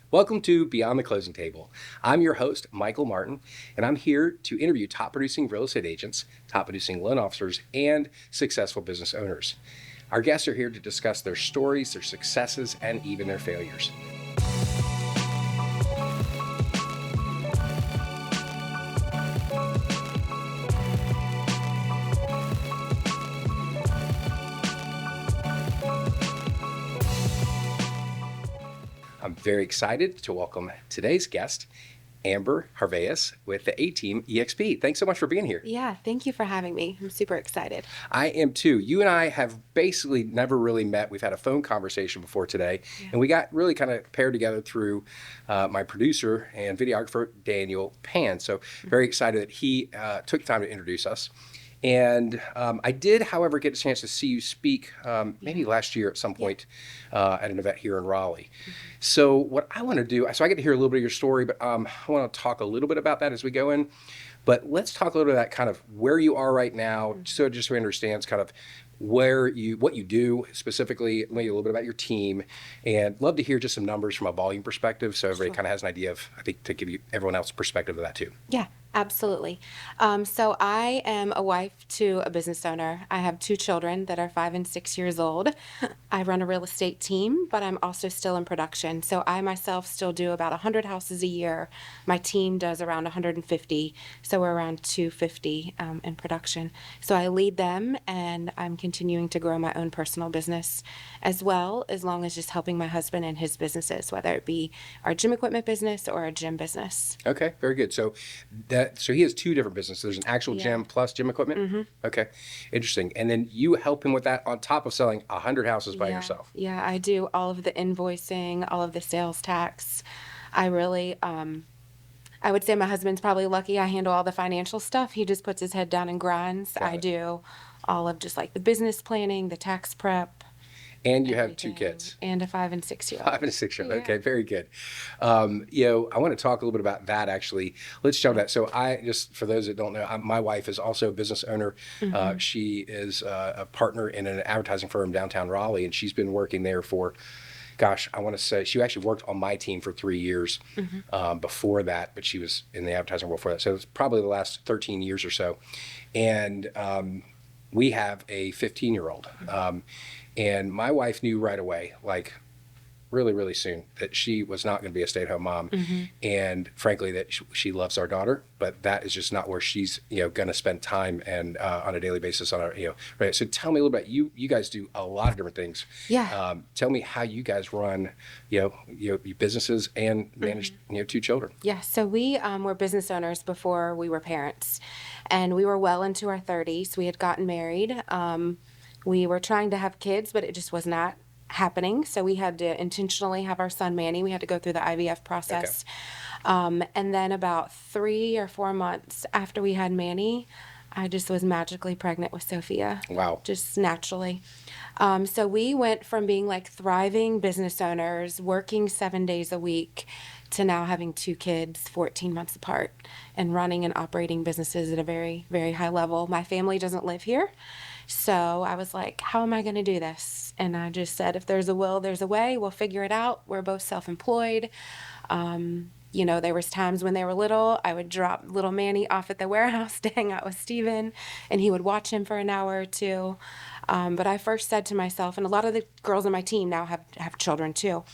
Welcome to Beyond the Closing Table. I'm your host, Michael Martin, and I'm here to interview top producing real estate agents, top producing loan officers, and successful business owners. Our guests are here to discuss their stories, their successes, and even their failures. I'm very excited to welcome today's guest, Amber Harveas with the A-Team EXP. Thanks so much for being here. Yeah, thank you for having me. I'm super excited. I am too. You and I have basically never really met. We've had a phone conversation before today, and we got really kind of paired together through my producer and videographer, Daniel Pan. So very excited that he took time to introduce us. And I did, however, get a chance to see you speak maybe last year at some point at an event here in Raleigh. So what I want to do, so I get to hear a little bit of your story, but I want to talk a little bit about that as we go in. But let's talk a little bit about kind of where you are right now, so just so we understand kind of what you do specifically, maybe a little bit about your team, and love to hear just some numbers from a volume perspective, so everybody kind of has an idea of, I think, to give you everyone else perspective of that too. Yeah, absolutely. So I am a wife to a business owner. I have two children that are 5 and 6 years old. I run a real estate team, but I'm also still in production. So I myself still do about 100 houses a year. My team does around 150. So we're around 250 in production. So I lead them, and I'm continuing to grow my own personal business as well, as long as just helping my husband and his businesses, whether it be our gym equipment business or a gym business. Okay, very good. So he has two different businesses. There's an actual gym plus gym equipment. Mm-hmm. Okay, interesting. And then you help him with that on top of selling 100 houses by yourself. Yeah, I do all of the invoicing, all of the sales tax. I really, I would say my husband's probably lucky. I handle all the financial stuff. He just puts his head down and grinds. Got I it. do all of just like the business planning, the tax prep. And you have two everything. kids. And a 5 and 6 year old. 5 and 6 year old. Yeah. Okay, very good. I want to talk a little bit about that actually. Let's jump to that. So for those that don't know, my wife is also a business owner. She is a partner in an advertising firm downtown Raleigh, and she's been working there for, gosh, I want to say she actually worked on my team for 3 years before that, but she was in the advertising world for that. So it's probably the last 13 years or so. And we have a 15-year-old. And my wife knew right away, like really, really soon, that she was not going to be a stay-at-home mom. And frankly, that she loves our daughter, but that is just not where she's, going to spend time and on a daily basis on our, right. So tell me a little bit, you guys do a lot of different things. Yeah. Tell me how you guys run, your businesses and manage, two children. Yeah, so we were business owners before we were parents, and we were well into our 30s. We had gotten married. We were trying to have kids, but it just was not happening. So we had to intentionally have our son Manny. We had to go through the IVF process. Okay. And then about 3 or 4 months after we had Manny, I just was magically pregnant with Sophia. Wow. Just naturally. So we went from being like thriving business owners, working 7 days a week, to now having 2 kids 14 months apart and running and operating businesses at a very, very high level. My family doesn't live here. So I was like, how am I going to do this? And I just said, if there's a will, there's a way. We'll figure it out. We're both self-employed. There was times when they were little, I would drop little Manny off at the warehouse to hang out with Steven, and he would watch him for an hour or two. But I first said to myself, and a lot of the girls on my team now have children too,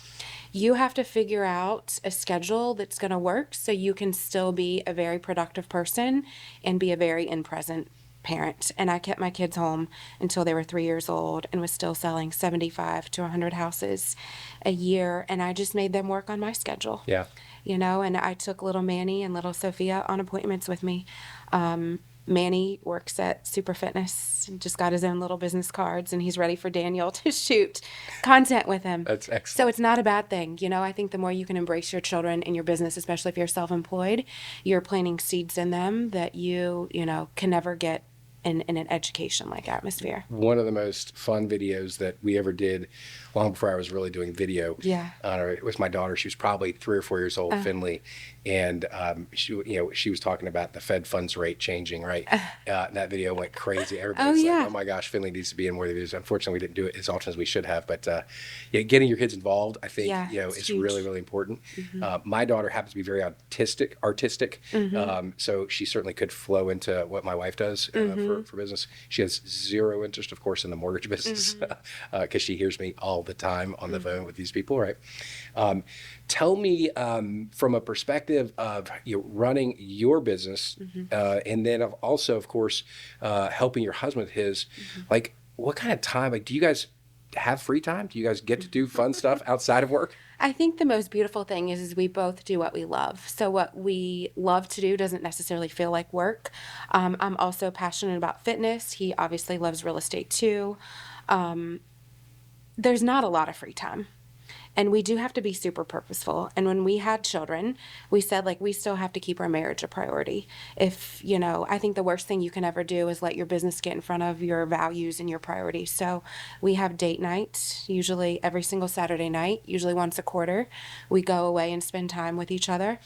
you have to figure out a schedule that's going to work so you can still be a very productive person and be a very in-present parent. And I kept my kids home until they were 3 years old and was still selling 75 to 100 houses a year. And I just made them work on my schedule. Yeah. And I took little Manny and little Sophia on appointments with me. Manny works at Super Fitness and just got his own little business cards, and he's ready for Daniel to shoot content with him. That's excellent. So it's not a bad thing. I think the more you can embrace your children in your business, especially if you're self-employed, you're planting seeds in them that you can never get in an education-like atmosphere. One of the most fun videos that we ever did long before I was really doing video Yeah. with my daughter. She was probably 3 or 4 years old, Finley, and she was talking about the Fed funds rate changing, right? And that video went crazy. Everybody's like, yeah. oh my gosh, Finley needs to be in more of the videos. Unfortunately, we didn't do it as often as we should have, but getting your kids involved, I think, Yeah, it's is huge. really, really important. My daughter happens to be very artistic, so she certainly could flow into what my wife does for business. She has zero interest, of course, in the mortgage business because she hears me all the time on the phone with these people, right? Tell me from a perspective of running your business and then also, of course, helping your husband with his, like, what kind of time, like, do you guys have free time? Do you guys get to do fun stuff outside of work? I think the most beautiful thing is we both do what we love. So what we love to do doesn't necessarily feel like work. I'm also passionate about fitness. He obviously loves real estate too. There's not a lot of free time. And we do have to be super purposeful. And when we had children, we said, like, we still have to keep our marriage a priority. I think the worst thing you can ever do is let your business get in front of your values and your priorities. So we have date nights, usually every single Saturday night, usually once a quarter. We go away and spend time with each other.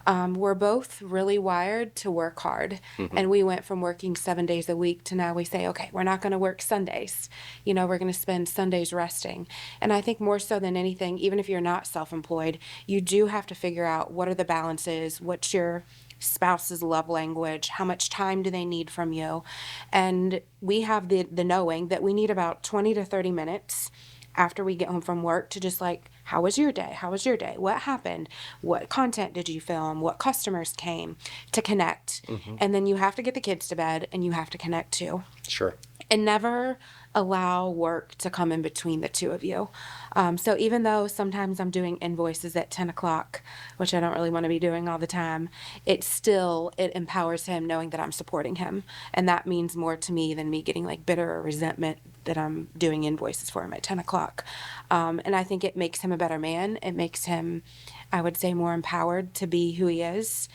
We're both really wired to work hard. And we went from working 7 days a week to now we say, okay, we're not going to work Sundays. We're going to spend Sundays resting. And I think more so than anything, even if you're not self-employed, you do have to figure out what are the balances, what's your spouse's love language, how much time do they need from you. And we have the knowing that we need about 20 to 30 minutes after we get home from work to just like, how was your day? How was your day? What happened? What content did you film? What customers came to connect? And then you have to get the kids to bed and you have to connect too. Sure. And never allow work to come in between the two of you. So even though sometimes I'm doing invoices at 10 o'clock, which I don't really want to be doing all the time, it empowers him knowing that I'm supporting him. And that means more to me than me getting like bitter or resentment that I'm doing invoices for him at 10 o'clock. And I think it makes him a better man. It makes him, I would say, more empowered to be who he is.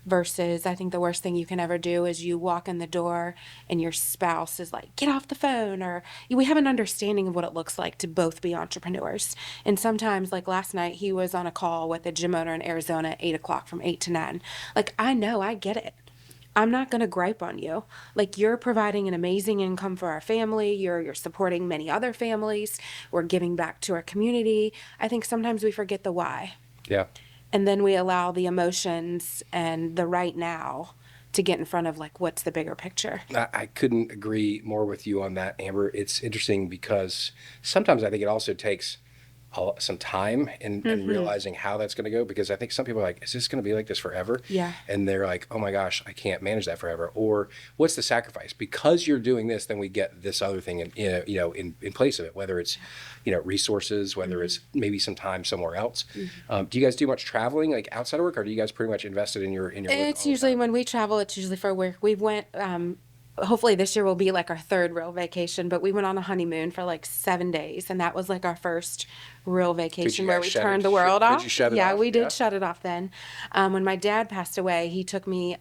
Versus, I think the worst thing you can ever do is you walk in the door and your spouse is like, get off the phone, or we have an understanding of what it looks like to both be entrepreneurs. And sometimes, like last night, he was on a call with a gym owner in Arizona at 8 o'clock from 8 to 9. Like, I know, I get it. I'm not going to gripe on you. Like, you're providing an amazing income for our family. You're supporting many other families. We're giving back to our community. I think sometimes we forget the why. Yeah. And then we allow the emotions and the right now to get in front of like, what's the bigger picture? I couldn't agree more with you on that, Amber. It's interesting because sometimes I think it also takes some time in realizing how that's going to go, because I think some people are like, is this going to be like this forever? Yeah. And they're like, oh my gosh, I can't manage that forever. Or what's the sacrifice? Because you're doing this, then we get this other thing in place of it, whether it's resources, whether it's maybe some time somewhere else. Do you guys do much traveling like outside of work, or do you guys pretty much invested in your work It's all the usually time? when we travel, it's usually for work. We went, hopefully this year will be like our third real vacation, but we went on a honeymoon for like 7 days. And that was like our first real vacation where guys we shut turned it- the world did off. you shut it Yeah, off? we Yeah. did shut it off then. When my dad passed away, he took me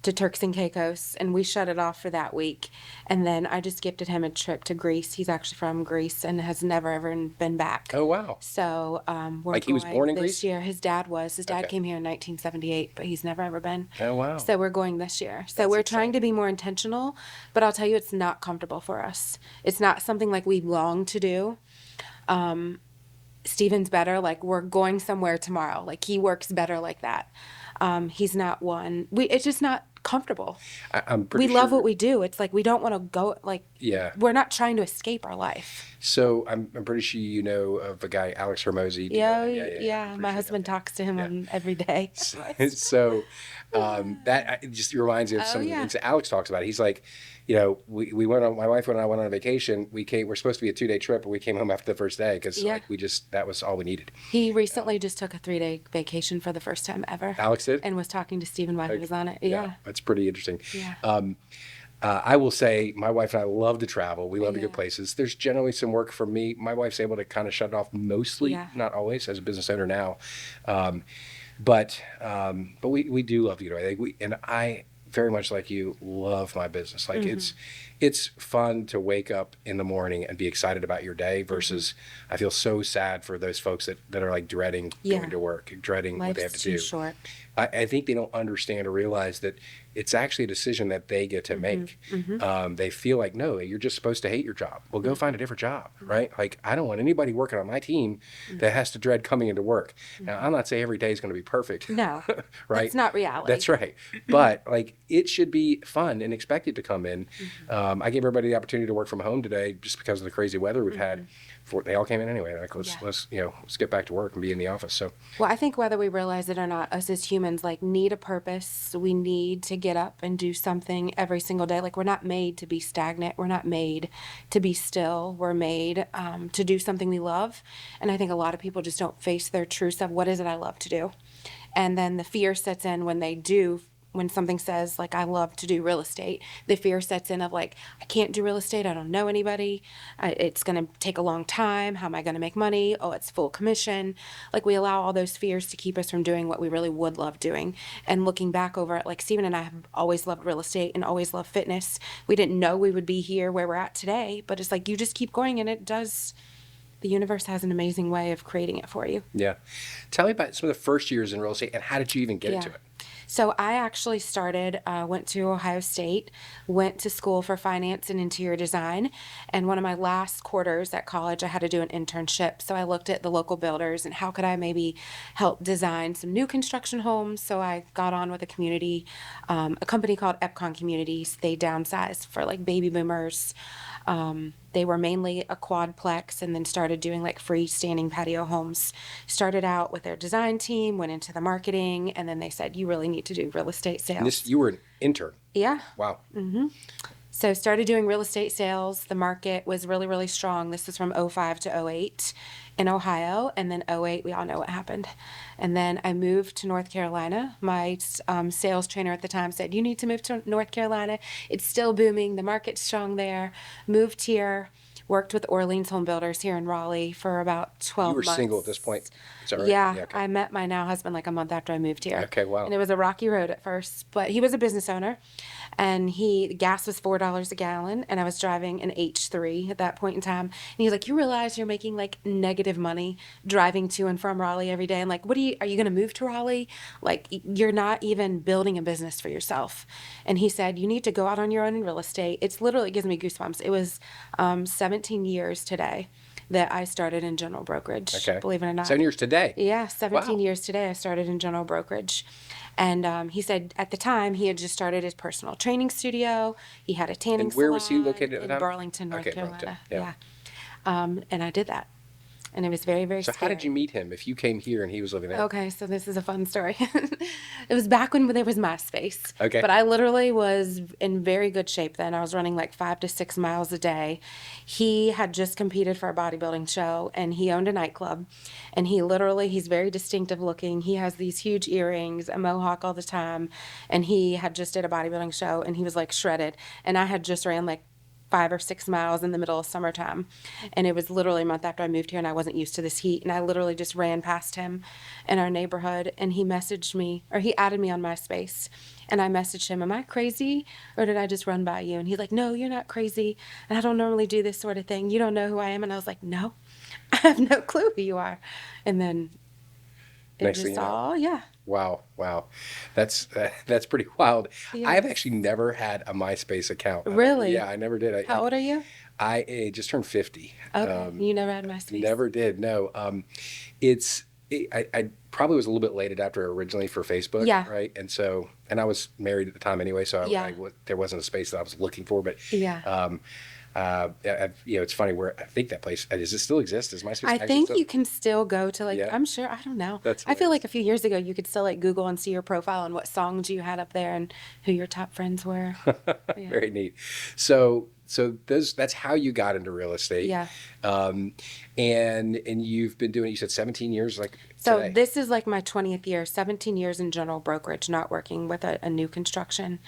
to Turks and Caicos, and we shut it off for that week. And then I just gifted him a trip to Greece. He's actually from Greece and has never ever been back. Oh, wow. So we're Like he was going born in this Greece? year. His dad was. His dad Okay. came here in 1978, but he's never ever been. Oh, wow. So we're going this year. So That's we're exciting. trying to be more intentional, but I'll tell you, it's not comfortable for us. It's not something like we long to do. Steven's better. Like, we're going somewhere tomorrow. Like, he works better like that. He's not one. It's just not comfortable. I'm pretty We love sure. what we do. It's like we don't want to go. Like, Yeah. we're not trying to escape our life. So I'm pretty sure you know of a guy, Alex Hermosi. Do you know him? Yeah. Pretty My sure. husband talks to him Yeah. on every day. So that it just reminds me of some of the yeah. things that Alex talks about. He's like, we went on, my wife and I went on a vacation. We're supposed to be a 2-day trip, but we came home after the first day because Yeah. that was all we needed. He recently just took a 3-day vacation for the first time ever. Alex did? And was talking to Stephen while he was on it. Yeah. That's pretty interesting. Yeah. I will say my wife and I love to travel. We love to go Yeah. places. There's generally some work for me. My wife's able to kind of shut it off mostly, Yeah. not always, as a business owner now. But we do love to get away. very much like you, love my business. Like it's fun to wake up in the morning and be excited about your day versus I feel so sad for those folks that are like dreading Yeah. going to work, dreading what they have Life's to too do. short. I think they don't understand or realize that it's actually a decision that they get to make. They feel like, no, you're just supposed to hate your job. Well, go find a different job, right? Like, I don't want anybody working on my team that has to dread coming into work. Now, I'm not saying every day is going to be perfect. No, right? that's not reality. That's right. But like, it should be fun and expected to come in. I gave everybody the opportunity to work from home today just because of the crazy weather we've had. They all came in anyway. Like, let's get back to work and be in the office. So, Well, I think whether we realize it or not, us as humans like need a purpose. We need to get up and do something every single day. Like we're not made to be stagnant. We're not made to be still. We're made to do something we love. And I think a lot of people just don't face their true self. What is it I love to do? And then the fear sets in when they do. When something says like I love to do real estate, the fear sets in of like I can't do real estate. I don't know anybody. It's going to take a long time. How am I going to make money? Oh, it's full commission. Like we allow all those fears to keep us from doing what we really would love doing. And looking back over it, like Stephen and I have always loved real estate and always loved fitness. We didn't know we would be here where we're at today, but it's like you just keep going and it does. The universe has an amazing way of creating it for you. yeah. Tell me about some of the first years in real estate and how did you even get into it? So I actually started, went to Ohio State, went to school for finance and interior design. And one of my last quarters at college, I had to do an internship. So I looked at the local builders and how could I maybe help design some new construction homes. So I got on with a company called Epcon Communities. They downsized for like baby boomers. They were mainly a quadplex and then started doing like freestanding patio homes. Started out with their design team, went into the marketing, and then they said, you really need to do real estate sales. You were an intern. Yeah. Wow. So started doing real estate sales. The market was really, really strong. This was from '05 to '08 in Ohio. And then '08, we all know what happened. And then I moved to North Carolina. My sales trainer at the time said, you need to move to North Carolina. It's still booming. The market's strong there. Moved here. Worked with Orleans Home Builders here in Raleigh for about 12 You were months. single at this point. Is that right? Yeah, okay. I met my now husband like a month after I moved here. Okay, wow. And it was a rocky road at first, but he was a business owner, and gas was $4 a gallon, and I was driving an H3 at that point in time. And he's like, "You realize you're making like negative money driving to and from Raleigh every day?" And like, are you going to move to Raleigh? Like, you're not even building a business for yourself. And he said, "You need to go out on your own in real estate." It's literally, it gives me goosebumps. It was 17 years today that I started in general brokerage. Okay. Believe it or not. 7 years today. Yeah, 17 Wow. years today I started in general brokerage. And he said at the time he had just started his personal training studio. He had a tanning And where was he salon located at the in time? Burlington, North Okay, Carolina. Burlington, yeah. And I did that. And it was very, very So scary. how did you meet him if you came here and he was living there? Okay, so this is a fun story. It was back when there was MySpace. Okay. But I literally was in very good shape then. I was running like 5 to 6 miles a day. He had just competed for a bodybuilding show, and he owned a nightclub. And he's very distinctive looking. He has these huge earrings, a mohawk all the time. And he had just did a bodybuilding show, and he was like shredded. And I had just ran like 5 or 6 miles in the middle of summertime. And it was literally a month after I moved here, and I wasn't used to this heat. And I literally just ran past him in our neighborhood, and he messaged me, or he added me on MySpace. And I messaged him, "Am I crazy, or did I just run by you?" And he's like, "No, you're not crazy. And I don't normally do this sort of thing. You don't know who I am." And I was like, "No, I have no clue who you are." And then it Next thing just you know. all, yeah. Wow. That's pretty wild. Yeah. I've actually never had a MySpace account. Really? Yeah, I never did. How old are you? I just turned 50. Okay. You never had MySpace? Never did. No. I probably was a little bit late adapter originally for Facebook. Yeah. Right. And I was married at the time anyway, so Yeah. there wasn't a space that I was looking for. But Yeah. it's funny where I think that place does it still exist? Is MySpace? I actually think still- you can still go to like, Yeah. I'm sure, I don't know. That's I feel like a few years ago you could still like Google and see your profile and what songs you had up there and who your top friends were. Yeah. Very neat. So that's how you got into real estate. Yeah. And you've been doing, you said 17 years, like So today. this is like my 20th year, 17 years in general brokerage, not working with a new construction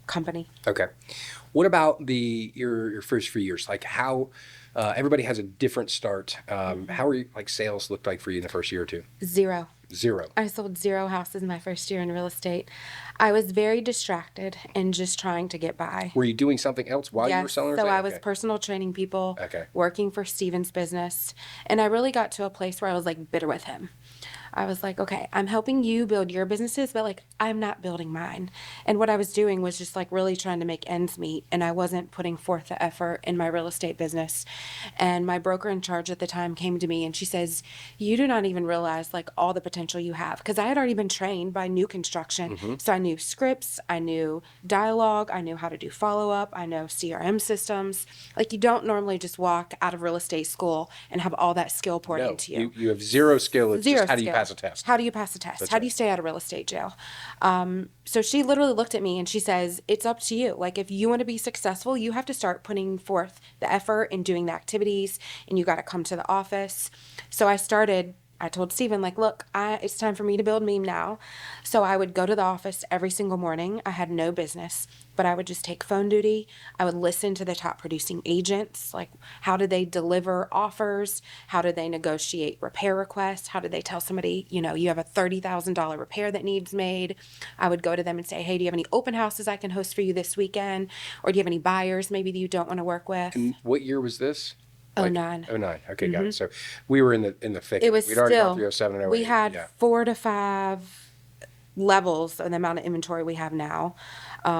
company. Okay. What about your first few years? Like how everybody has a different start. How are you, like sales looked like for you in the first year or two? 0. Zero. I sold 0 houses my first year in real estate. I was very distracted and just trying to get by. Were you doing something else while you were Yes, selling real so estate? I was Okay. personal training people, Okay. working for Steven's business, and I really got to a place where I was like bitter with him. I was like, okay, I'm helping you build your businesses, but like I'm not building mine. And what I was doing was just like really trying to make ends meet, and I wasn't putting forth the effort in my real estate business. And my broker in charge at the time came to me and she says, "You do not even realize like all the potential you have." Because I had already been trained by new construction. So I knew scripts, I knew dialogue, I knew how to do follow up, I know CRM systems. Like you don't normally just walk out of real estate school and have all that skill poured No, into you. you have zero skill. It's Zero just how do you skill. pass a test? How do you pass a test? That's How do right. you stay out of real estate jail? So she literally looked at me and she says, "It's up to you. Like, if you want to be successful, you have to start putting forth the effort and doing the activities, and you got to come to the office." So I told Steven, like, look, it's time for me to build meme now. So I would go to the office every single morning. I had no business, but I would just take phone duty. I would listen to the top producing agents. Like, how did they deliver offers? How did they negotiate repair requests? How did they tell somebody, you have a $30,000 repair that needs made? I would go to them and say, "Hey, do you have any open houses I can host for you this weekend? Or do you have any buyers maybe that you don't want to work with?" And what year was this? Oh, Like, 09. 09. Okay, got it. So we were in the thick. It was We'd already gone still, through 07 and 08. we had Yeah. 4 to 5 levels of the amount of inventory we have now.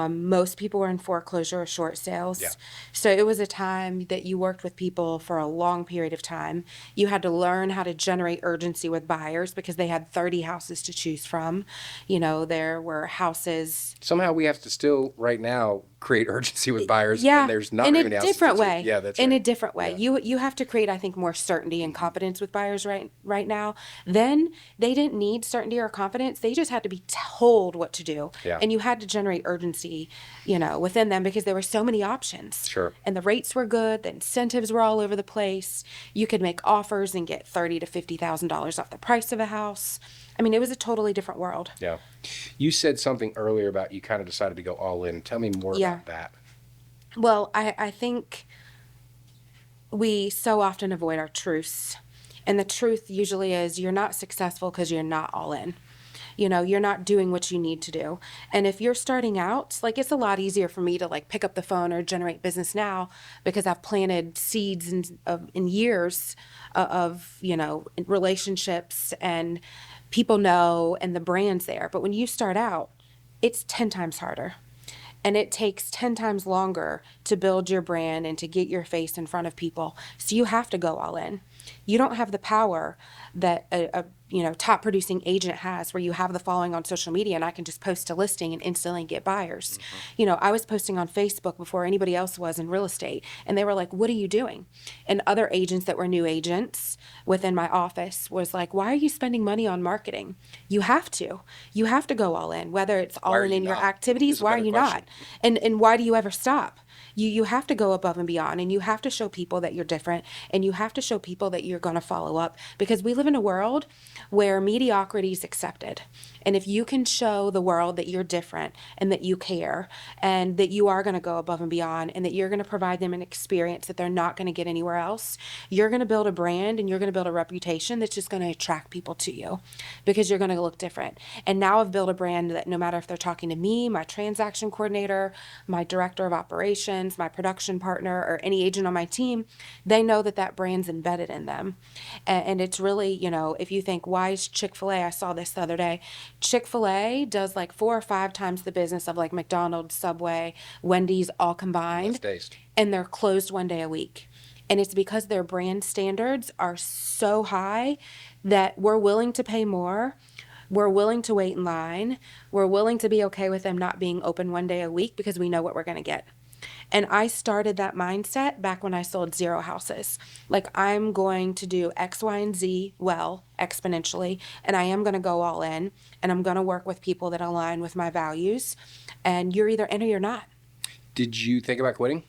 Most people were in foreclosure or short sales. Yeah. So it was a time that you worked with people for a long period of time. You had to learn how to generate urgency with buyers because they had 30 houses to choose from. There were houses. Somehow we have to still right now create urgency with buyers, Yeah, and there's not in very a many houses different to choose. way. Yeah, that's In right. a different way. Yeah. You have to create, I think, more certainty and confidence with buyers right now. Then they didn't need certainty or confidence. They just had to be told what to do. Yeah. And you had to generate urgency, within them because there were so many options. Sure. And the rates were good, the incentives were all over the place. You could make offers and get $30,000 to $50,000 off the price of a house. I mean, it was a totally different world. Yeah. You said something earlier about you kind of decided to go all in. Tell me more Yeah. about that. Well, I think we so often avoid our truths. And the truth usually is you're not successful because you're not all in. You're not doing what you need to do. And if you're starting out, like it's a lot easier for me to like pick up the phone or generate business now because I've planted seeds in years of, relationships and people know and the brand's there. But when you start out, it's 10 times harder. And it takes 10 times longer to build your brand and to get your face in front of people. So you have to go all in. You don't have the power that a top producing agent has where you have the following on social media and I can just post a listing and instantly get buyers. I was posting on Facebook before anybody else was in real estate and they were like, "What are you doing?" And other agents that were new agents within my office was like, "Why are you spending money on marketing?" You have to. You have to go all in, whether it's all Why are in you in your not? activities. Is a Why are better you question. not? And why do you ever stop? You have to go above and beyond and you have to show people that you're different and you have to show people that you're going to follow up because we live in a world where mediocrity is accepted. And if you can show the world that you're different and that you care and that you are going to go above and beyond and that you're going to provide them an experience that they're not going to get anywhere else, you're going to build a brand and you're going to build a reputation that's just going to attract people to you because you're going to look different. And now I've built a brand that no matter if they're talking to me, my transaction coordinator, my director of operations, my production partner, or any agent on my team, they know that brand's embedded in them. And it's really, if you think, why is Chick-fil-A? I saw this the other day. Chick-fil-A does like 4 or 5 times the business of like McDonald's, Subway, Wendy's all Less combined, taste. and they're closed one day a week. And it's because their brand standards are so high that we're willing to pay more. We're willing to wait in line. We're willing to be okay with them not being open one day a week because we know what we're going to get. And I started that mindset back when I sold 0 houses. Like, I'm going to do X, Y, and Z well, exponentially, and I am going to go all in, and I'm going to work with people that align with my values, and you're either in or you're not. Did you think about quitting?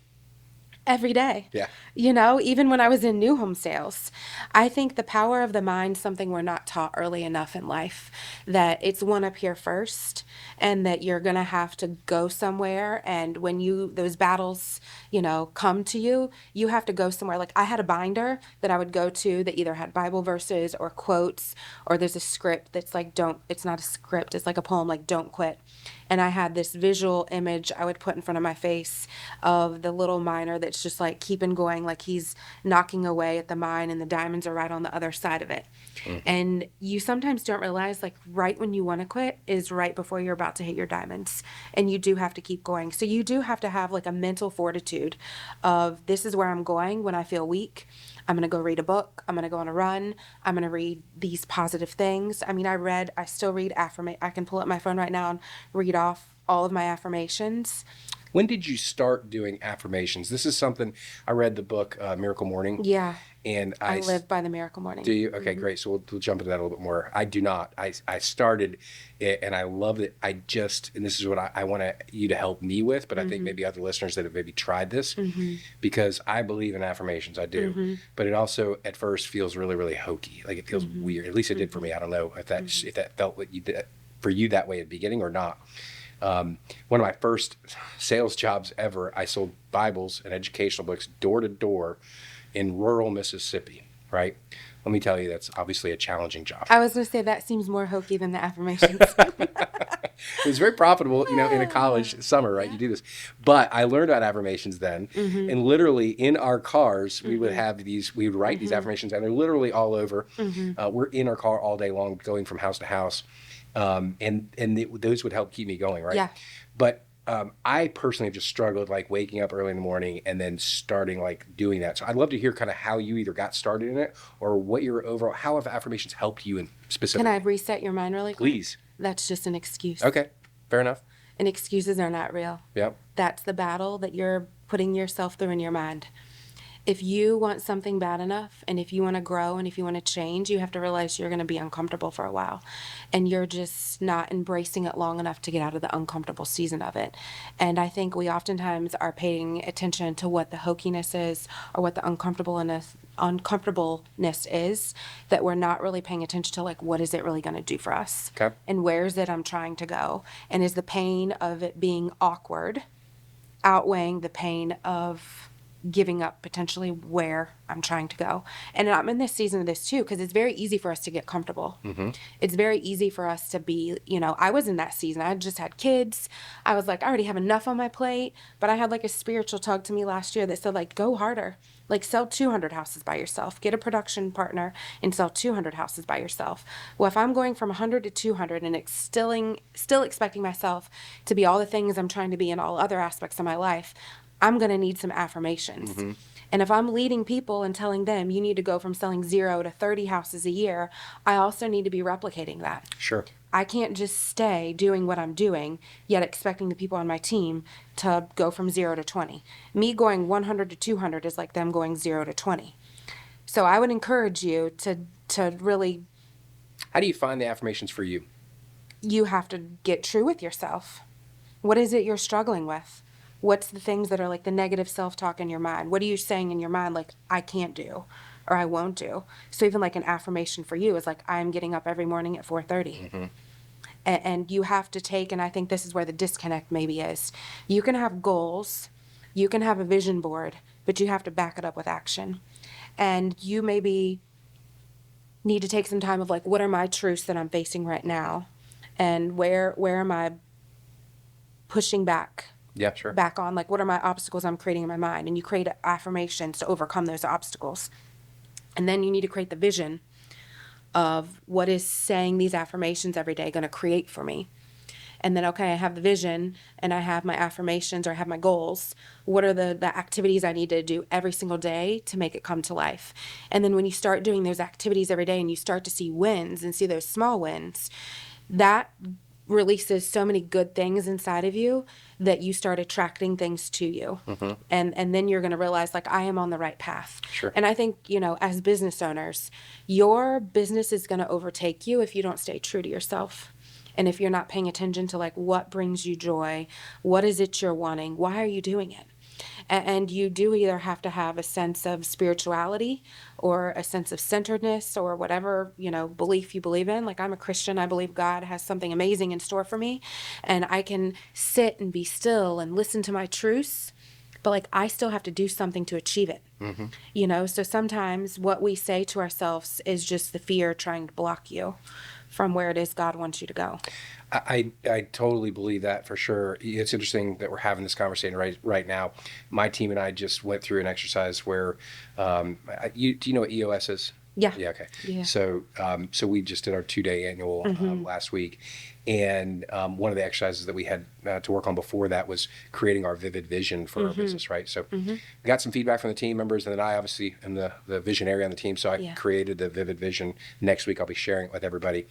every day. Yeah. You know, even when I was in new home sales, I think the power of the mind, something we're not taught early enough in life, that it's one up here first and that you're going to have to go somewhere. And when those battles, come to you, you have to go somewhere. Like I had a binder that I would go to that either had Bible verses or quotes, or there's a script that's like, it's not a script, it's like a poem, like don't quit. And I had this visual image I would put in front of my face of the little miner that's just like keeping going, like he's knocking away at the mine and the diamonds are right on the other side of it. And you sometimes don't realize, like, right when you want to quit is right before you're about to hit your diamonds. And you do have to keep going. So you do have to have like a mental fortitude of this is where I'm going when I feel weak. I'm going to go read a book. I'm going to go on a run. I'm going to read these positive things. I mean, I still read I can pull up my phone right now and read off all of my affirmations. When did you start doing affirmations? This is something I read the book Miracle Morning. Yeah. And I live by the Miracle Morning. Do you? Okay, great. So we'll jump into that a little bit more. I do not. I started it and I loved it. And this is what I want you to help me with, but I think maybe other listeners that have maybe tried this, because I believe in affirmations. I do. But it also at first feels really, really hokey. Like it feels weird. At least it did for me. I don't know if that felt what you did for you that way at the beginning or not. One of my first sales jobs ever, I sold Bibles and educational books door to door in rural Mississippi, right? Let me tell you, that's obviously a challenging job. I was going to say that seems more hokey than the affirmations. It was very profitable, in a college summer, right? You do this. But I learned about affirmations then, and literally in our cars, we would have we would write these affirmations, and they're literally all over. We're in our car all day long, going from house to house. Those would help keep me going, right? Yeah. But I personally have just struggled like waking up early in the morning and then starting like doing that. So I'd love to hear kind of how you either got started in it or what your overall, how have affirmations helped you in specific. Can I reset your mind really quick? Please. That's just an excuse. Okay. Fair enough. And excuses are not real. Yep. That's the battle that you're putting yourself through in your mind. If you want something bad enough, and if you want to grow, and if you want to change, you have to realize you're going to be uncomfortable for a while. And you're just not embracing it long enough to get out of the uncomfortable season of it. And I think we oftentimes are paying attention to what the hokiness is or what the uncomfortableness is, that we're not really paying attention to, like, what is it really going to do for us? Okay. And where is it I'm trying to go? And is the pain of it being awkward outweighing the pain of giving up potentially where I'm trying to go? And I'm in this season of this too, because it's very easy for us to get comfortable. It's very easy for us to be, I was in that season. I just had kids. I was like, I already have enough on my plate. But I had like a spiritual tug to me last year that said, like, go harder. Like, sell 200 houses by yourself. Get a production partner and sell 200 houses by yourself. Well, if I'm going from 100 to 200 and still expecting myself to be all the things I'm trying to be in all other aspects of my life, I'm going to need some affirmations. And if I'm leading people and telling them you need to go from selling 0 to 30 houses a year, I also need to be replicating that. Sure. I can't just stay doing what I'm doing, yet expecting the people on my team to go from 0 to 20. Me going 100 to 200 is like them going 0 to 20. So I would encourage you to really... How do you find the affirmations for you? You have to get true with yourself. What is it you're struggling with? What's the things that are like the negative self-talk in your mind? What are you saying in your mind, like, I can't do or I won't do? So even like an affirmation for you is like, I'm getting up every morning at 4:30. And you have to take, and I think this is where the disconnect maybe is. You can have goals, you can have a vision board, but you have to back it up with action. And you maybe need to take some time of like, what are my truths that I'm facing right now? And where am I pushing back? Yeah, sure. Back on, like, what are my obstacles I'm creating in my mind? And you create affirmations to overcome those obstacles. And then you need to create the vision of what is saying these affirmations every day going to create for me. And then, okay, I have the vision and I have my affirmations or I have my goals. What are the activities I need to do every single day to make it come to life? And then when you start doing those activities every day and you start to see wins and see those small wins, that releases so many good things inside of you that you start attracting things to you. And then you're going to realize, like, I am on the right path. Sure. And I think, as business owners, your business is going to overtake you if you don't stay true to yourself. And if you're not paying attention to, like, what brings you joy, what is it you're wanting, why are you doing it? And you do either have to have a sense of spirituality or a sense of centeredness or whatever, belief you believe in. Like, I'm a Christian. I believe God has something amazing in store for me. And I can sit and be still and listen to my truths, but like I still have to do something to achieve it. So sometimes what we say to ourselves is just the fear trying to block you from where it is God wants you to go. I totally believe that for sure. It's interesting that we're having this conversation right now. My team and I just went through an exercise where, do you know what EOS is? Yeah. Yeah. Okay. Yeah. So we just did our 2-day annual last week, and one of the exercises that we had to work on before that was creating our vivid vision for our business. Right. So we got some feedback from the team members, and then I obviously am the visionary on the team. So I created the vivid vision. Next week I'll be sharing it with everybody.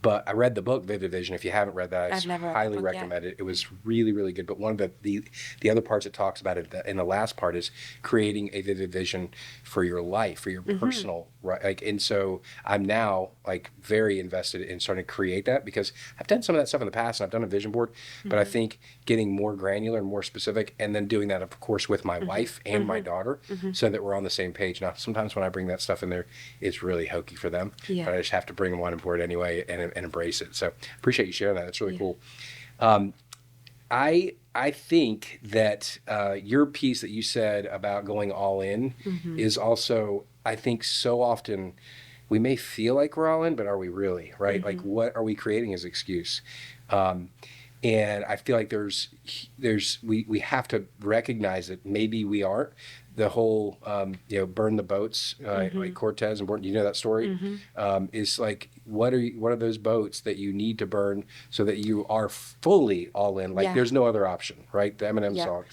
But I read the book Vivid Vision. If you haven't read that, I've never read the highly book recommend it. It was really, really good. But one of the other parts it talks about it in the last part is creating a vivid vision for your life, for your personal, right? Like, and so I'm now like very invested in starting to create that, because I've done some of that stuff in the past and I've done a vision board, but I think getting more granular and more specific, and then doing that, of course, with my wife and my daughter, so that we're on the same page. Now, sometimes when I bring that stuff in there, it's really hokey for them, but I just have to bring them on board anyway and embrace it. So appreciate you sharing that. That's really cool. I think that your piece that you said about going all in is also, I think so often we may feel like we're all in, but are we really, right? Like, what are we creating as excuse? And I feel like we have to recognize that maybe we aren't. The whole, burn the boats, like Cortez and Born, you know that story? Is like, what are those boats that you need to burn so that you are fully all in? Like, there's no other option, right? The Eminem song,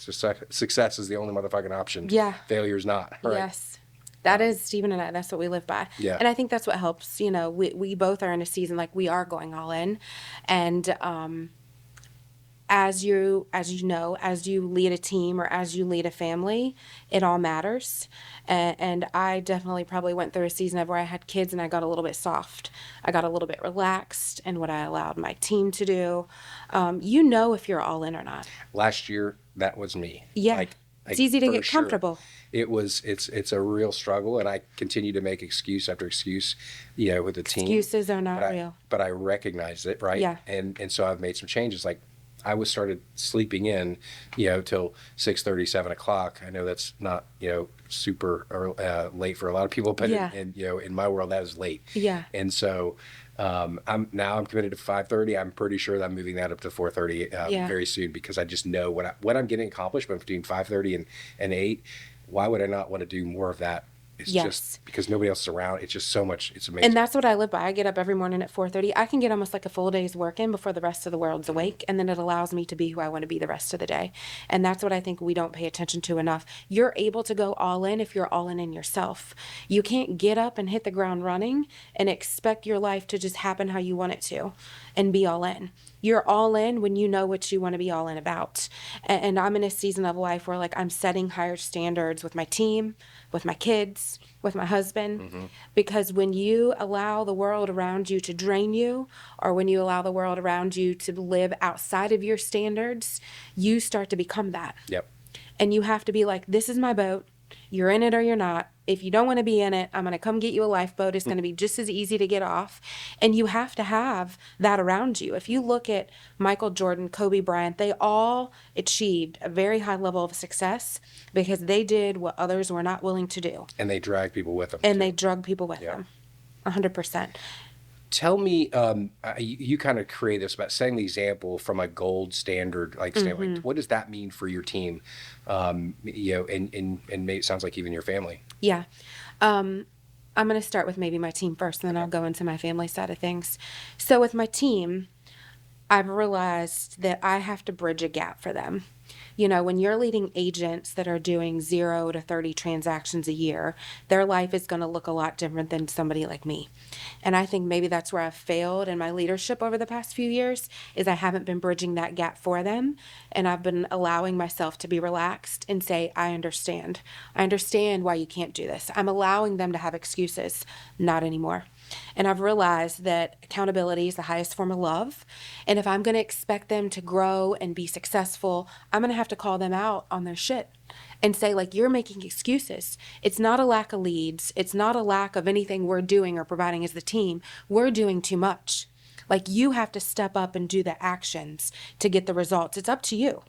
success is the only motherfucking option. Yeah. Failure's not. Right? Yes. That is Stephen and I. That's what we live by. Yeah. And I think that's what helps. We both are in a season like we are going all in. And as you lead a team or as you lead a family, it all matters. And I definitely probably went through a season of where I had kids and I got a little bit soft. I got a little bit relaxed in what I allowed my team to do. If you're all in or not. Last year, that was me. Yeah. It's easy to get comfortable. It's a real struggle, and I continue to make excuse after excuse, with the team. Excuses are not real. But I recognize it, right? Yeah. And so I've made some changes. Like, I started sleeping in, till 6:30, 7 o'clock. I know that's not, super late for a lot of people, but in my world, that is late. Yeah. And so I'm committed to 5:30. I'm pretty sure that I'm moving that up to 4:30 very soon, because I just know what I'm getting accomplished. But between 5:30 and 8, why would I not want to do more of that? It's just because nobody else is around. It's just so much. It's amazing. And that's what I live by. I get up every morning at 4:30. I can get almost like a full day's work in before the rest of the world's awake. And then it allows me to be who I want to be the rest of the day. And that's what I think we don't pay attention to enough. You're able to go all in if you're all in yourself. You can't get up and hit the ground running and expect your life to just happen how you want it to and be all in. You're all in when you know what you want to be all in about. And I'm in a season of life where I'm setting higher standards with my team, with my kids, with my husband, because when you allow the world around you to drain you, or when you allow the world around you to live outside of your standards, you start to become that. Yep. And you have to be like, this is my boat. You're in it or you're not. If you don't want to be in it, I'm going to come get you a lifeboat. It's going to be just as easy to get off. And you have to have that around you. If you look at Michael Jordan, Kobe Bryant, they all achieved a very high level of success because they did what others were not willing to do. And they drag people with them. And they drug people with them. 100%. Tell me, you kind of create this about setting the example from a gold standard, standpoint. What does that mean for your team? And maybe it sounds like even your family. Yeah. I'm going to start with maybe my team first, and then I'll go into my family side of things. So with my team, I've realized that I have to bridge a gap for them. When you're leading agents that are doing 0 to 30 transactions a year, their life is going to look a lot different than somebody like me. And I think maybe that's where I've failed in my leadership over the past few years, is I haven't been bridging that gap for them. And I've been allowing myself to be relaxed and say, I understand. I understand why you can't do this. I'm allowing them to have excuses. Not anymore. And I've realized that accountability is the highest form of love. And if I'm going to expect them to grow and be successful, I'm going to have to call them out on their shit and say, like, you're making excuses. It's not a lack of leads. It's not a lack of anything we're doing or providing as the team. We're doing too much. Like, you have to step up and do the actions to get the results. It's up to you.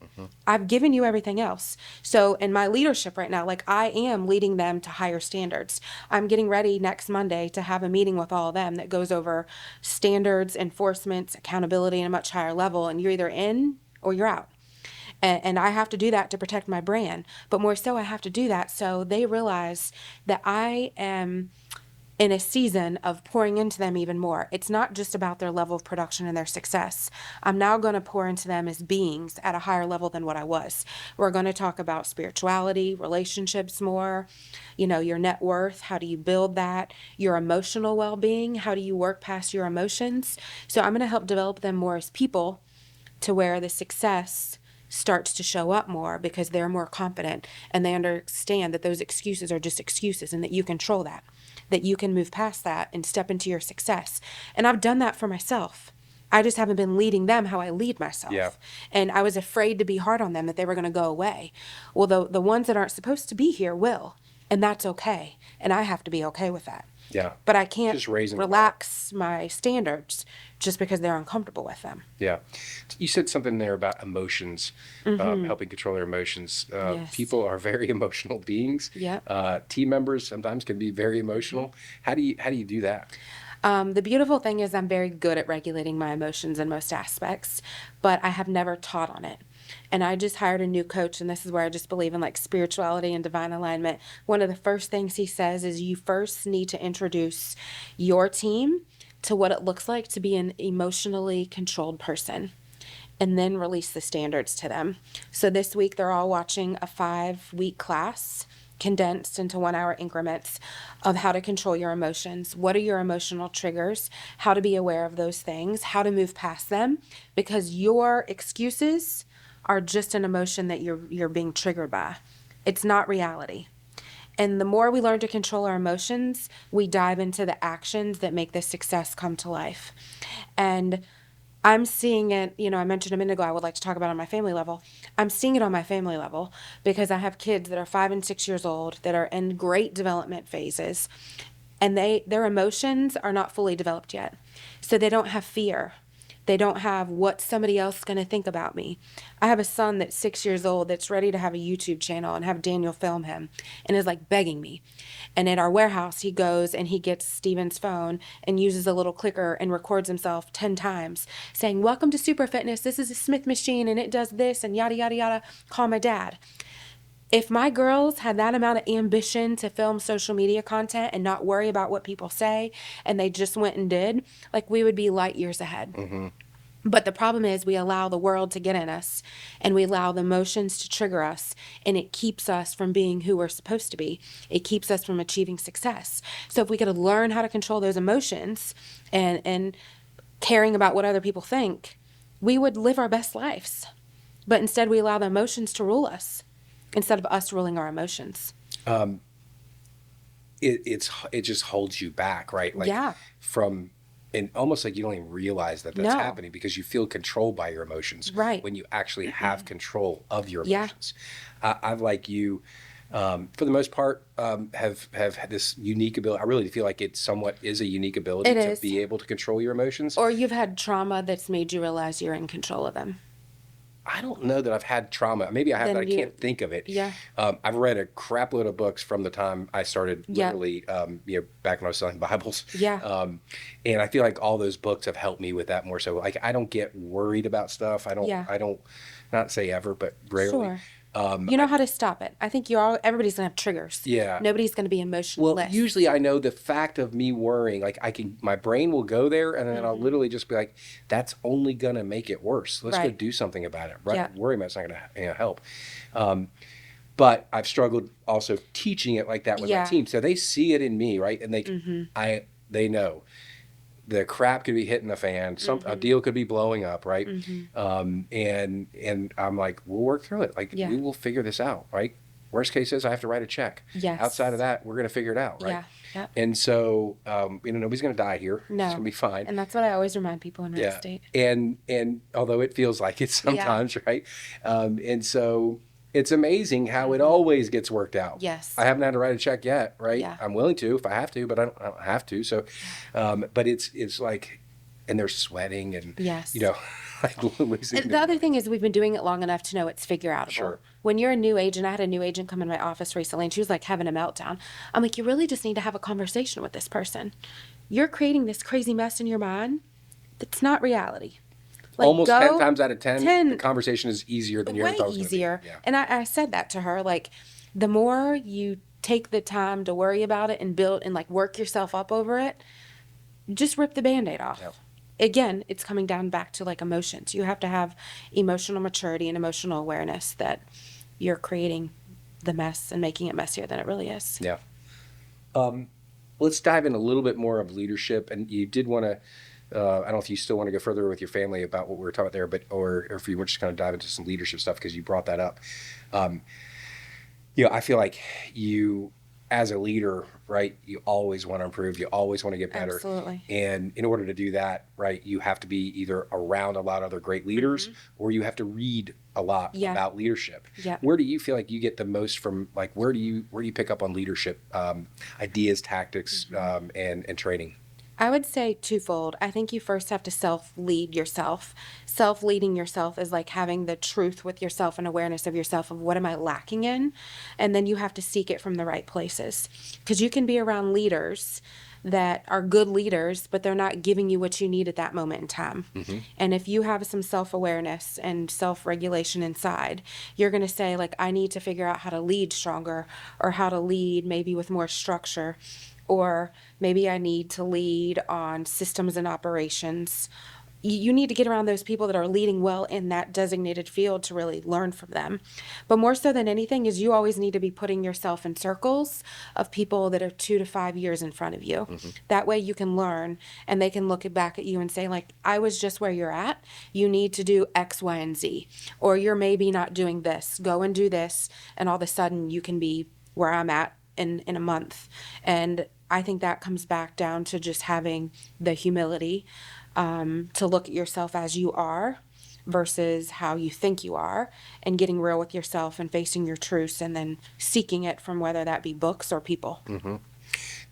I've given you everything else. So in my leadership right now, like, I am leading them to higher standards. I'm getting ready next Monday to have a meeting with all of them that goes over standards, enforcements, accountability at a much higher level. And you're either in or you're out. And I have to do that to protect my brand. But more so, I have to do that so they realize that I am in a season of pouring into them even more. It's not just about their level of production and their success. I'm now going to pour into them as beings at a higher level than what I was. We're going to talk about spirituality, relationships more, your net worth, how do you build that, your emotional well-being, how do you work past your emotions. So I'm going to help develop them more as people to where the success starts to show up more because they're more confident and they understand that those excuses are just excuses and that you control that you can move past that and step into your success. And I've done that for myself. I just haven't been leading them how I lead myself. Yeah. And I was afraid to be hard on them, that they were going to go away. Well, the ones that aren't supposed to be here will, and that's okay. And I have to be okay with that. Yeah. But I can't Just raising the bar. relax my standards just because they're uncomfortable with them. Yeah. You said something there about emotions, helping control their emotions. Yes. People are very emotional beings. Yep. Team members sometimes can be very emotional. How do you do that? The beautiful thing is I'm very good at regulating my emotions in most aspects, but I have never taught on it. And I just hired a new coach, and this is where I just believe in like spirituality and divine alignment. One of the first things he says is you first need to introduce your team to what it looks like to be an emotionally controlled person, and then release the standards to them. So this week they're all watching a 5-week class condensed into 1-hour increments of how to control your emotions. What are your emotional triggers? How to be aware of those things, how to move past them, because your excuses are just an emotion that you're being triggered by. It's not reality. And the more we learn to control our emotions, we dive into the actions that make this success come to life. And I'm seeing it, I mentioned a minute ago, I would like to talk about it on my family level. I'm seeing it on my family level because I have kids that are 5 and 6 years old that are in great development phases, and their emotions are not fully developed yet. So they don't have fear. They don't have what somebody else is going to think about me. I have a son that's 6 years old that's ready to have a YouTube channel and have Daniel film him and is like begging me. And at our warehouse, he goes and he gets Steven's phone and uses a little clicker and records himself 10 times saying, "Welcome to Super Fitness. This is a Smith machine and it does this and yada, yada, yada. Call my dad." If my girls had that amount of ambition to film social media content and not worry about what people say, and they just went and did, like, we would be light years ahead. Mm-hmm. But the problem is we allow the world to get in us, and we allow the emotions to trigger us, and it keeps us from being who we're supposed to be. It keeps us from achieving success. So if we could learn how to control those emotions and caring about what other people think, we would live our best lives. But instead we allow the emotions to rule us instead of us ruling our emotions. It just holds you back, right? Like Yeah. from, and almost like you don't even realize that that's happening because you feel controlled by your emotions. Right. When you actually have control of your Yeah. emotions. I've like you, for the most part, have had this unique ability. I really feel like it somewhat is a unique ability It to is. be able to control your emotions. Or you've had trauma that's made you realize you're in control of them. I don't know that I've had trauma. Maybe I have, Then but I you- can't think of it. Yeah. I've read a crap load of books from the time I started, Yeah. literally, back when I was selling Bibles. Yeah. And I feel like all those books have helped me with that more so. Like, I don't get worried about stuff. Yeah. I don't, not say ever, but rarely. Sure. You know how to stop it. I think everybody's gonna have triggers. Yeah. Nobody's gonna be emotionless. Well, usually I know the fact of me worrying, like my brain will go there and then I'll literally just be like, that's only going to make it worse. Let's go Right. do something about it. Right? Yeah. Worrying about it's not going to help. But I've struggled also teaching it like that with Yeah. my team. So they see it in me, right? And they know the crap could be hitting the fan. A deal could be blowing up, right? And I'm like, we'll work through it. Like, Yeah. we will figure this out, right? Worst case is I have to write a check. Yes. Outside of that, we're going to figure it out, right? Yeah. Yep. And so, nobody's going to die here. No. It's going to be fine. And that's what I always remind people in real Yeah. estate. And although it feels like it sometimes, right? And so it's amazing how it always gets worked out. Yes. I haven't had to write a check yet, right? Yeah. I'm willing to if I have to, but I don't have to. So, but it's like, and they're sweating and, Yes. like losing. And the other thing is we've been doing it long enough to know it's figure outable. Sure. When you're a new agent, I had a new agent come in my office recently and she was like having a meltdown. I'm like, you really just need to have a conversation with this person. You're creating this crazy mess in your mind that's not reality. Like, Almost go 10 times out of 10, the conversation is easier than you ever way thought it was easier. going to be. Yeah. And I said that to her, like, the more you take the time to worry about it and build and like work yourself up over it, just rip the Band-Aid off. Yep. Again, it's coming down back to like emotions. You have to have emotional maturity and emotional awareness that you're creating the mess and making it messier than it really is. Yeah. Let's dive in a little bit more of leadership. And you did want to, I don't know if you still want to go further with your family about what we were talking about there, but or if you were just going to dive into some leadership stuff because you brought that up. I feel like you, as a leader, right, you always want to improve. You always want to get better. Absolutely. And in order to do that, right, you have to be either around a lot of other great leaders or you have to read a lot about leadership. Yeah. Where do you feel like you get the most from, like, where do you pick up on leadership ideas, tactics, and training? I would say twofold. I think you first have to self-lead yourself. Self-leading yourself is like having the truth with yourself and awareness of yourself of what am I lacking in? And then you have to seek it from the right places. Because you can be around leaders that are good leaders, but they're not giving you what you need at that moment in time. And if you have some self-awareness and self-regulation inside, you're going to say, like, I need to figure out how to lead stronger or how to lead maybe with more structure. Or maybe I need to lead on systems and operations. You need to get around those people that are leading well in that designated field to really learn from them. But more so than anything is you always need to be putting yourself in circles of people that are 2 to 5 years in front of you. That way you can learn and they can look back at you and say, like, I was just where you're at. You need to do X, Y, and Z. Or you're maybe not doing this. Go and do this. And all of a sudden you can be where I'm at in a month. And I think that comes back down to just having the humility to look at yourself as you are versus how you think you are, and getting real with yourself and facing your truths and then seeking it from whether that be books or people.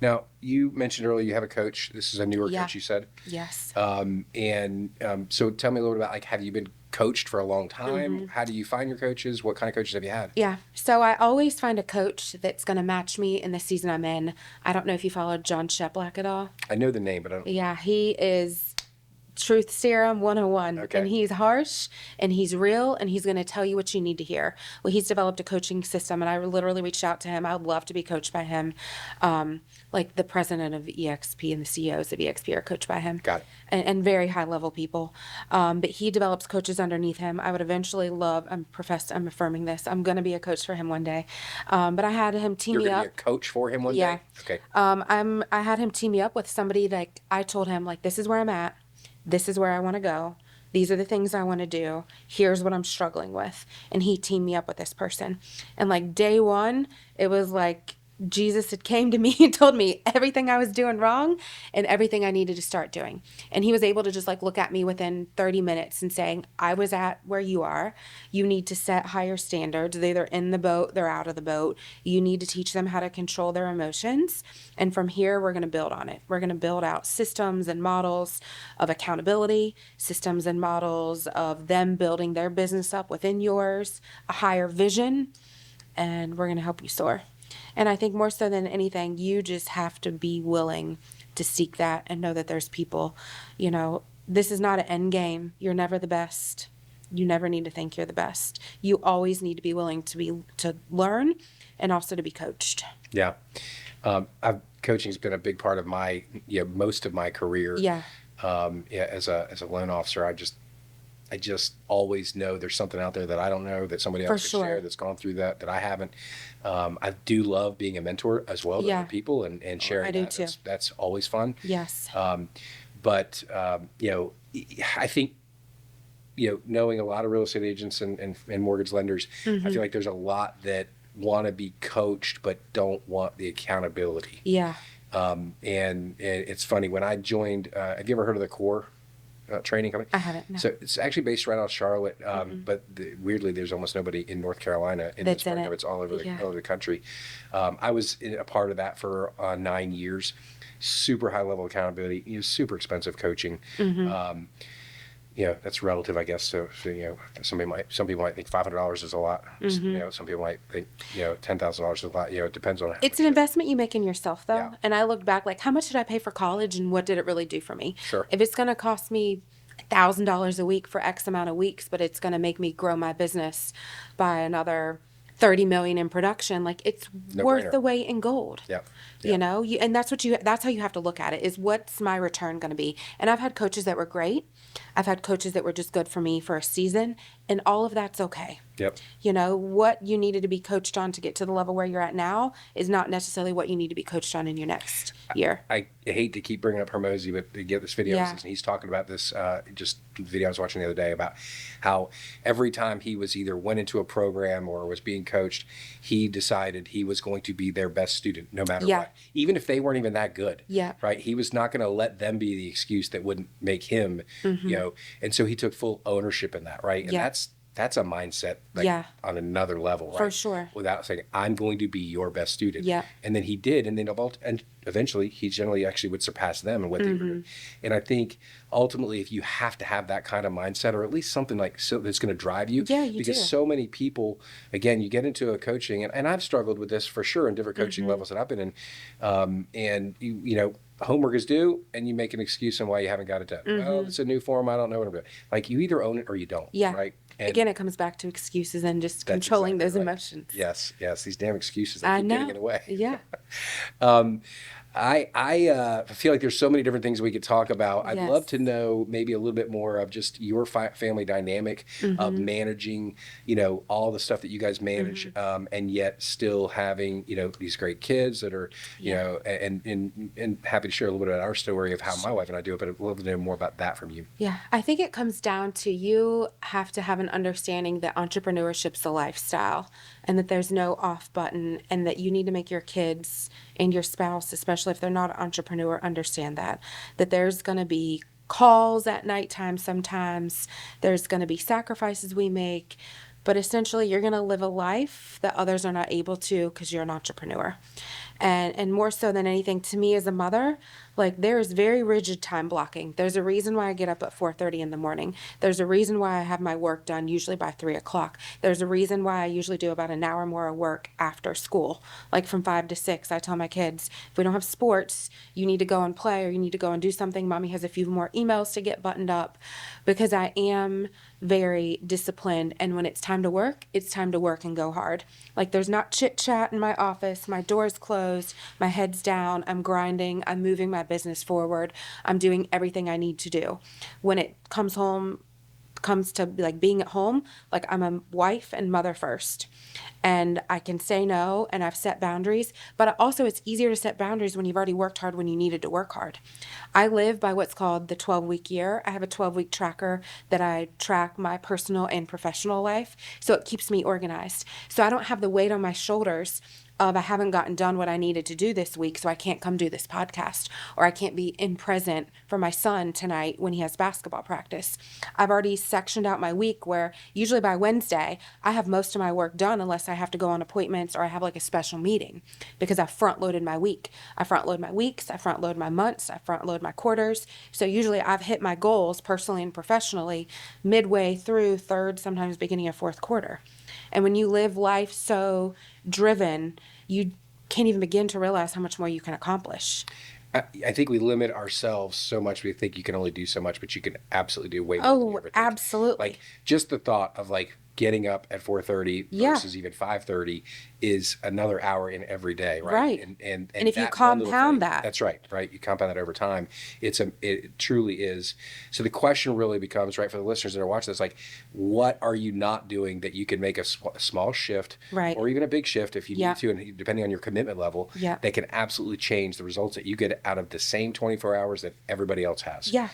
Now, you mentioned earlier you have a coach. This is a newer coach, you said. Yes. So tell me a little bit about, like, have you been coached for a long time? How do you find your coaches? What kind of coaches have you had? Yeah. So I always find a coach that's going to match me in the season I'm in. I don't know if you followed John Sheplack at all. I know the name, but I don't. Yeah, he is Truth Serum 101. Okay. And he's harsh and he's real and he's going to tell you what you need to hear. Well, he's developed a coaching system and I literally reached out to him. I would love to be coached by him. Like the president of EXP and the CEOs of EXP are coached by him. Got it. And very high level people. But he develops coaches underneath him. I would eventually love, I'm affirming this. I'm going to be a coach for him one day. But I had him team You're me going up. to be a coach for him one Yeah. day? Okay. I had him team me up with somebody that I told him, like, this is where I'm at. This is where I want to go. These are the things I want to do. Here's what I'm struggling with. And he teamed me up with this person. And like day one, it was like Jesus had came to me and told me everything I was doing wrong and everything I needed to start doing. And he was able to just like look at me within 30 minutes and saying, I was at where you are. You need to set higher standards. They're either in the boat, they're out of the boat. You need to teach them how to control their emotions. And from here, we're going to build on it. We're going to build out systems and models of accountability, systems and models of them building their business up within yours, a higher vision, and we're going to help you soar. And I think more so than anything, you just have to be willing to seek that and know that there's people, this is not an end game. You're never the best. You never need to think you're the best. You always need to be willing to learn and also to be coached. Yeah. Coaching's been a big part of my, most of my career. Yeah. As a loan officer, I just always know there's something out there that I don't know that somebody else could share that's gone through that I haven't. I do love being a mentor as well to other people and sharing. I do that. too. That's always fun. Yes. But I think, knowing a lot of real estate agents and mortgage lenders, I feel like there's a lot that want to be coached but don't want the accountability. Yeah. And it's funny when I joined. Have you ever heard of the Core training company? I haven't. No. So it's actually based right out of Charlotte, but weirdly, there's almost nobody in North Carolina in this That's in program. it. It's all over Yeah. all over the country. I was a part of that for 9 years. Super high level accountability. Super expensive coaching. That's relative, I guess. So some people might think $500 is a lot. Some people might think $10,000 is a lot. It depends on how It's much an investment you make in yourself, though. Yeah. And I looked back, like, how much did I pay for college and what did it really do for me? Sure. If it's going to cost me $1,000 a week for X amount of weeks, but it's going to make me grow my business by another 30 million in production, like it's worth No-brainer. the weight in gold. Yeah. And that's how you have to look at it, is what's my return going to be? And I've had coaches that were great. I've had coaches that were just good for me for a season, and all of that's okay. Yep. What you needed to be coached on to get to the level where you're at now is not necessarily what you need to be coached on in your next year. I hate to keep bringing up Hermosi, but to get this video, Yeah. and he's talking about this, just the video I was watching the other day about how every time he was either went into a program or was being coached, he decided he was going to be their best student no matter Yeah. what, even if they weren't even that good. Yeah. Right. He was not going to let them be the excuse that wouldn't make him, and so he took full ownership in that. Right. And Yeah. that's a mindset Yeah. on another level, right? For sure. Without saying, I'm going to be your best student. Yeah. And then he did. And then eventually he generally actually would surpass them in what they were doing. And I think ultimately, if you have to have that kind of mindset, or at least something that's going to drive you, Yeah, you because do. so many people, again, you get into a coaching, and I've struggled with this for sure in different coaching levels that I've been in. And homework is due, and you make an excuse on why you haven't got it done. Well, it's a new form. I don't know what I'm doing. Like, you either own it or you don't. Yeah. Right. And Again, it comes back to excuses and just that's controlling exactly those right. emotions. Yes. These damn excuses I that keep know. getting in the way. Yeah. I feel like there's so many different things we could talk about. I'd Yes. love to know maybe a little bit more of just your family dynamic of managing, all the stuff that you guys manage, and yet still having, these great kids that are, and happy to share a little bit about our story of how my wife and I do it, but I'd love to know more about that from you. Yeah, I think it comes down to you have to have an understanding that entrepreneurship's a lifestyle and that there's no off button, and that you need to make your kids and your spouse, especially if they're not an entrepreneur, understand that there's going to be calls at nighttime sometimes, there's going to be sacrifices we make, but essentially you're going to live a life that others are not able to because you're an entrepreneur. And more so than anything, to me as a mother, like, there is very rigid time blocking. There's a reason why I get up at 4:30 in the morning. There's a reason why I have my work done usually by 3:00. There's a reason why I usually do about an hour more of work after school, like from 5 to 6. I tell my kids, if we don't have sports, you need to go and play, or you need to go and do something. Mommy has a few more emails to get buttoned up, because I am very disciplined. And when it's time to work and go hard. Like, there's not chit chat in my office. My door's closed. My head's down. I'm grinding. I'm moving my business forward. I'm doing everything I need to do. When it comes to like being at home, like, I'm a wife and mother first, and I can say no, and I've set boundaries, but also it's easier to set boundaries when you've already worked hard when you needed to work hard. I live by what's called the 12-week year. I have a 12-week tracker that I track my personal and professional life, so it keeps me organized. So I don't have the weight on my shoulders of, I haven't gotten done what I needed to do this week, so I can't come do this podcast, or I can't be in present for my son tonight when he has basketball practice. I've already sectioned out my week where usually by Wednesday, I have most of my work done unless I have to go on appointments or I have like a special meeting, because I front loaded my week. I front load my weeks, I front load my months, I front load my quarters. So usually I've hit my goals personally and professionally midway through third, sometimes beginning of fourth quarter. And when you live life so driven, you can't even begin to realize how much more you can accomplish. I think we limit ourselves so much. We think you can only do so much, but you can absolutely do way more than you Oh, ever think. absolutely. Like, just the thought of like getting up at 4:30 Yeah. versus even 5:30 is another hour in every day, right? Right. And if you that one little compound thing- that. that's right. You compound that over time. It truly is. So the question really becomes, right, for the listeners that are watching this, like, what are you not doing that you can make a small shift, Right. or even a big shift if you Yeah. need to, and depending on your commitment level, Yeah. that can absolutely change the results that you get out of the same 24 hours that everybody else has. Yeah.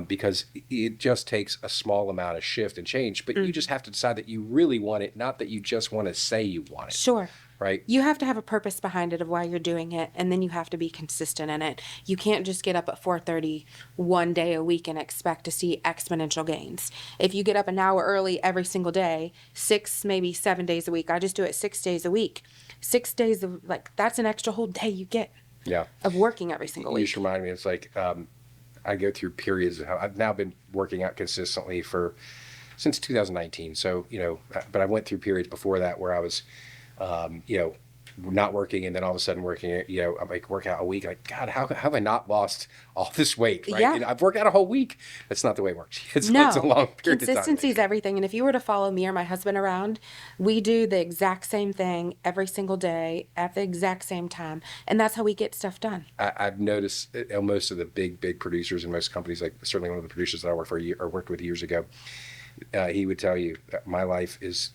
Because it just takes a small amount of shift and change, but you just have to decide that you really want it, not that you just want to say you want it. Sure. right? You have to have a purpose behind it of why you're doing it, and then you have to be consistent in it. You can't just get up at 4:30 one day a week and expect to see exponential gains. If you get up an hour early every single day, 6, maybe 7 days a week, I just do it 6 days a week. 6 days of, like, that's an extra whole day you get Yeah. of working every single You week. just remind me, it's like I go through periods of how I've now been working out consistently since 2019. So, but I went through periods before that where I was, not working, and then all of a sudden working, I'm like work out a week. Like, God, how have I not lost all this weight? Right. Yeah. And I've worked out a whole week. That's not the way it works. It's a No, long period of time. consistency is everything. And if you were to follow me or my husband around, we do the exact same thing every single day at the exact same time. And that's how we get stuff done. I've noticed most of the big producers in most companies, like certainly one of the producers that I worked for or worked with years ago, he would tell you that my life is,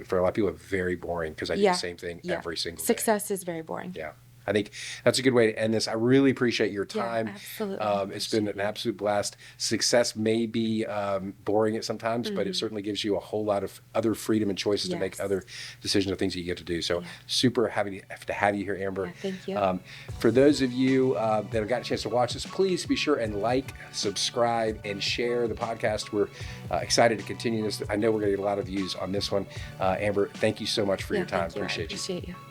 for a lot of people, very boring because I do Yeah. the same thing Yeah. every single day. Success is very boring. Yeah. I think that's a good way to end this. I really appreciate your Yeah, time. absolutely. It's been an absolute blast. Success may be boring at sometimes, but it certainly gives you a whole lot of other freedom and choices to make Yes. other decisions of things that you get to do. So super happy to have you here, Amber. Yeah, thank you. For those of you that have got a chance to watch this, please be sure and like, subscribe, and share the podcast. We're excited to continue this. I know we're going to get a lot of views on this one. Amber, thank you so much for your time. Thank you. I Appreciate you. appreciate you.